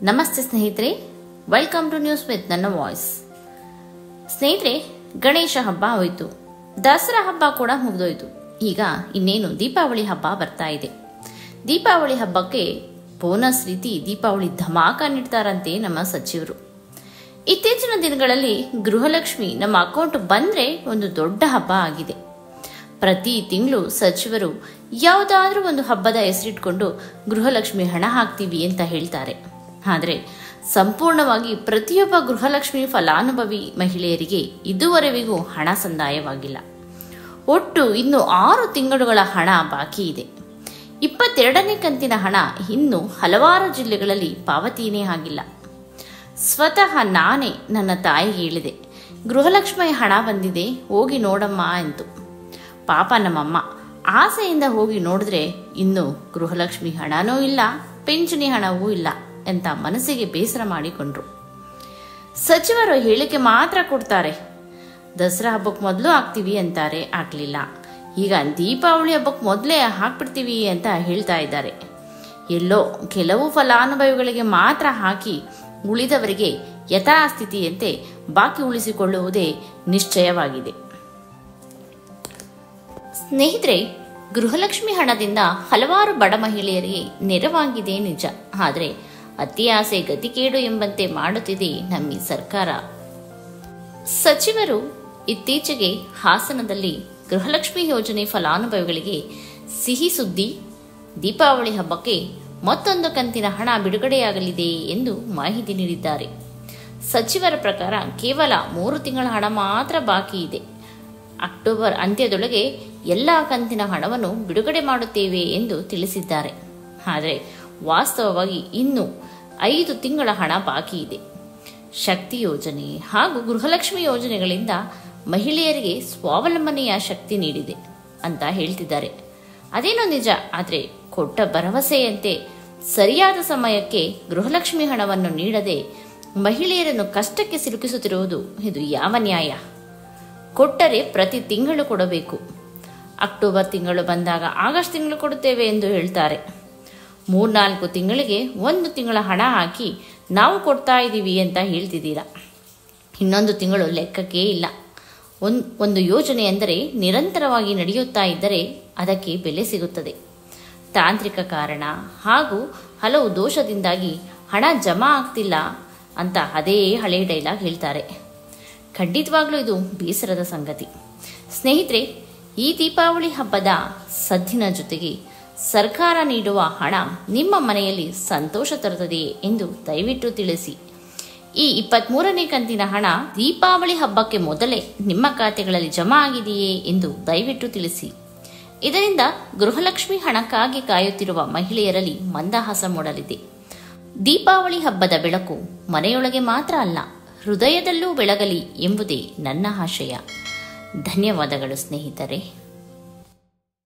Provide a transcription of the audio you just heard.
ನಮಸ್ತೆ ಸ್ನೇಹಿತರೆ, welcome two news with ನನ್ನ ವಾಯ್ಸ್. ಸ್ನೇಹಿತರೆ, ಗಣೇಶ ಹಬ್ಬ ಹೋಯ್ತು, ದಸರಾ ಹಬ್ಬ ಕೂಡ ಮುಗಿದೋಯ್ತು. ಈಗ ಇನ್ನೇನು ದೀಪಾವಳಿ ಹಬ್ಬ ಬರ್ತಾ ಇದೆ. ದೀಪಾವಳಿ ಹಬ್ಬಕ್ಕೆ ಬೋನಸ್ ರೀತಿ ದೀಪಾವಳಿ ಧಮಾಕ ನೀಡ್ತಾರಂತೆ ನಮ್ಮ ಸಚಿವರು. ಇತ್ತೀಚಿನ ದಿನಗಳಲ್ಲಿ ಗೃಹಲಕ್ಷ್ಮಿ ನಮ್ಮ ಅಕೌಂಟ್ ಬಂದ್ರೆ ಒಂದು ದೊಡ್ಡ ಹಬ್ಬ ಆಗಿದೆ. ಪ್ರತಿ ತಿಂಗಳು ಸಚಿವರು ಯಾವುದಾದ್ರೂ ಒಂದು ಹಬ್ಬದ ಹೆಸರಿಟ್ಕೊಂಡು ಗೃಹಲಕ್ಷ್ಮಿ ಹಣ ಹಾಕ್ತೀವಿ ಅಂತ ಹೇಳ್ತಾರೆ. ಆದರೆ ಸಂಪೂರ್ಣವಾಗಿ ಪ್ರತಿಯೊಬ್ಬ ಗೃಹಲಕ್ಷ್ಮಿ ಫಲಾನುಭವಿ ಮಹಿಳೆಯರಿಗೆ ಇದುವರೆವಿಗೂ ಹಣ ಸಂದಾಯವಾಗಿಲ್ಲ. ಒಟ್ಟು ಇನ್ನು 6 ತಿಂಗಳುಗಳ ಹಣ ಬಾಕಿ ಇದೆ. 22ನೇ ಕಂತಿನ ಹಣ ಇನ್ನು ಹಲವಾರು ಜಿಲ್ಲೆಗಳಲ್ಲಿ ಪಾವತಿಯೇ ಆಗಿಲ್ಲ. ಸ್ವತಃ ನಾನೇ ನನ್ನ ತಾಯಿಗೆ ಹೇಳಿದೆ, ಗೃಹಲಕ್ಷ್ಮಿ ಹಣ ಬಂದಿದೆ, ಹೋಗಿ ನೋಡಮ್ಮ ಎಂದು. ಪಾಪ ನಮ್ಮಮ್ಮ ಆಸೆಯಿಂದ ಹೋಗಿ ನೋಡಿದ್ರೆ ಇನ್ನು ಗೃಹಲಕ್ಷ್ಮಿ ಹಣನೂ ಇಲ್ಲ, ಪಿಂಚಣಿ ಹಣವೂ ಇಲ್ಲ ಅಂತ ಮನಸ್ಸಿಗೆ ಬೇಸರ ಮಾಡಿಕೊಂಡ್ರು. ಸಚಿವರು ಹೇಳಿಕೆ ಮಾತ್ರ ಕೊಡ್ತಾರೆ. ದಸರಾ ಹಬ್ಬಕ್ಕೆ ಮೊದಲು ಹಾಕ್ತೀವಿ ಅಂತಾರೆ, ಹಾಕ್ಲಿಲ್ಲ. ಈಗ ದೀಪಾವಳಿ ಹಬ್ಬಕ್ಕೆ ಮೊದಲೇ ಹಾಕ್ಬಿಡ್ತೀವಿ ಅಂತ ಹೇಳ್ತಾ ಇದ್ದಾರೆ. ಎಲ್ಲೋ ಕೆಲವು ಫಲಾನುಭವಿಗಳಿಗೆ ಮಾತ್ರ ಹಾಕಿ ಉಳಿದವರಿಗೆ ಯಥಾಸ್ಥಿತಿಯಂತೆ ಬಾಕಿ ಉಳಿಸಿಕೊಳ್ಳುವುದೇ ನಿಶ್ಚಯವಾಗಿದೆ. ಸ್ನೇಹಿತರೆ, ಗೃಹಲಕ್ಷ್ಮಿ ಹಣದಿಂದ ಹಲವಾರು ಬಡ ಮಹಿಳೆಯರಿಗೆ ನೆರವಾಗಿದೆ ನಿಜ. ಆದರೆ ಅತಿ ಆಸೆ ಗತಿಕೇಡು ಎಂಬಂತೆ ಮಾಡುತ್ತಿದೆ ನಮ್ಮ ಸರ್ಕಾರ. ಸಚಿವರು ಇತ್ತೀಚೆಗೆ ಹಾಸನದಲ್ಲಿ ಗೃಹಲಕ್ಷ್ಮಿ ಯೋಜನೆ ಫಲಾನುಭವಿಗಳಿಗೆ ಸಿಹಿ ಸುದ್ದಿ, ದೀಪಾವಳಿ ಹಬ್ಬಕ್ಕೆ ಮತ್ತೊಂದು ಕಂತಿನ ಹಣ ಬಿಡುಗಡೆಯಾಗಲಿದೆ ಎಂದು ಮಾಹಿತಿ ನೀಡಿದ್ದಾರೆ. ಸಚಿವರ ಪ್ರಕಾರ ಕೇವಲ 3 ತಿಂಗಳ ಹಣ ಮಾತ್ರ ಬಾಕಿ ಇದೆ. ಅಕ್ಟೋಬರ್ ಅಂತ್ಯದೊಳಗೆ ಎಲ್ಲ ಕಂತಿನ ಹಣವನ್ನು ಬಿಡುಗಡೆ ಮಾಡುತ್ತೇವೆ ಎಂದು ತಿಳಿಸಿದ್ದಾರೆ. ಆದರೆ ವಾಸ್ತವವಾಗಿ ಇನ್ನು 5 ತಿಂಗಳ ಹಣ ಬಾಕಿ ಇದೆ. ಶಕ್ತಿ ಯೋಜನೆ ಹಾಗೂ ಗೃಹಲಕ್ಷ್ಮಿ ಯೋಜನೆಗಳಿಂದ ಮಹಿಳೆಯರಿಗೆ ಸ್ವಾವಲಂಬನೆಯ ಶಕ್ತಿ ನೀಡಿದೆ ಅಂತ ಹೇಳ್ತಿದ್ದಾರೆ. ಅದೇನೋ ನಿಜ. ಆದರೆ ಕೊಟ್ಟ ಭರವಸೆಯಂತೆ ಸರಿಯಾದ ಸಮಯಕ್ಕೆ ಗೃಹಲಕ್ಷ್ಮಿ ಹಣವನ್ನು ನೀಡದೆ ಮಹಿಳೆಯರನ್ನು ಕಷ್ಟಕ್ಕೆ ಸಿಲುಕಿಸುತ್ತಿರುವುದು ಇದು ಯಾವ ನ್ಯಾಯ? ಕೊಟ್ಟರೆ ಪ್ರತಿ ತಿಂಗಳು ಕೊಡಬೇಕು. ಅಕ್ಟೋಬರ್ ತಿಂಗಳು ಬಂದಾಗ ಆಗಸ್ಟ್ ತಿಂಗಳು ಕೊಡುತ್ತೇವೆ ಎಂದು ಹೇಳ್ತಾರೆ. 3-4 ತಿಂಗಳಿಗೆ 1 ತಿಂಗಳ ಹಣ ಹಾಕಿ ನಾವು ಕೊಡ್ತಾ ಇದ್ದೀವಿ ಅಂತ ಹೇಳ್ತಿದ್ದೀರಾ. ಇನ್ನೊಂದು ತಿಂಗಳು ಲೆಕ್ಕಕ್ಕೇ ಇಲ್ಲ. ಒಂದು ಯೋಜನೆ ಎಂದರೆ ನಿರಂತರವಾಗಿ ನಡೆಯುತ್ತಾ ಇದ್ದರೆ ಅದಕ್ಕೆ ಬೆಲೆ ಸಿಗುತ್ತದೆ. ತಾಂತ್ರಿಕ ಕಾರಣ ಹಾಗೂ ಹಲವು ದೋಷದಿಂದಾಗಿ ಹಣ ಜಮಾ ಆಗ್ತಿಲ್ಲ ಅಂತ ಅದೇ ಹಳೆ ಡೈಲಾಗ್ ಹೇಳ್ತಾರೆ. ಖಂಡಿತವಾಗ್ಲೂ ಇದು ಬೇಸರದ ಸಂಗತಿ. ಸ್ನೇಹಿತರೆ, ಈ ದೀಪಾವಳಿ ಹಬ್ಬದ ಸದ್ದಿನ ಜೊತೆಗೆ ಸರ್ಕಾರ ನೀಡುವ ಹಣ ನಿಮ್ಮ ಮನೆಯಲ್ಲಿ ಸಂತೋಷ ತರುತ್ತದೆಯೇ ಎಂದು ದಯವಿಟ್ಟು ತಿಳಿಸಿ. ಈ 23ನೇ ಕಂತಿನ ಹಣ ದೀಪಾವಳಿ ಹಬ್ಬಕ್ಕೆ ಮೊದಲೇ ನಿಮ್ಮ ಖಾತೆಗಳಲ್ಲಿ ಜಮಾ ಆಗಿದೆಯೇ ಎಂದು ದಯವಿಟ್ಟು ತಿಳಿಸಿ. ಇದರಿಂದ ಗೃಹಲಕ್ಷ್ಮಿ ಹಣಕ್ಕಾಗಿ ಕಾಯುತ್ತಿರುವ ಮಹಿಳೆಯರಲ್ಲಿ ಮಂದಹಾಸ ಮೂಡಲಿದೆ. ದೀಪಾವಳಿ ಹಬ್ಬದ ಬೆಳಕು ಮನೆಯೊಳಗೆ ಮಾತ್ರ ಅಲ್ಲ, ಹೃದಯದಲ್ಲೂ ಬೆಳಗಲಿ ಎಂಬುದೇ ನನ್ನ ಆಶಯ. ಧನ್ಯವಾದಗಳು ಸ್ನೇಹಿತರೆ.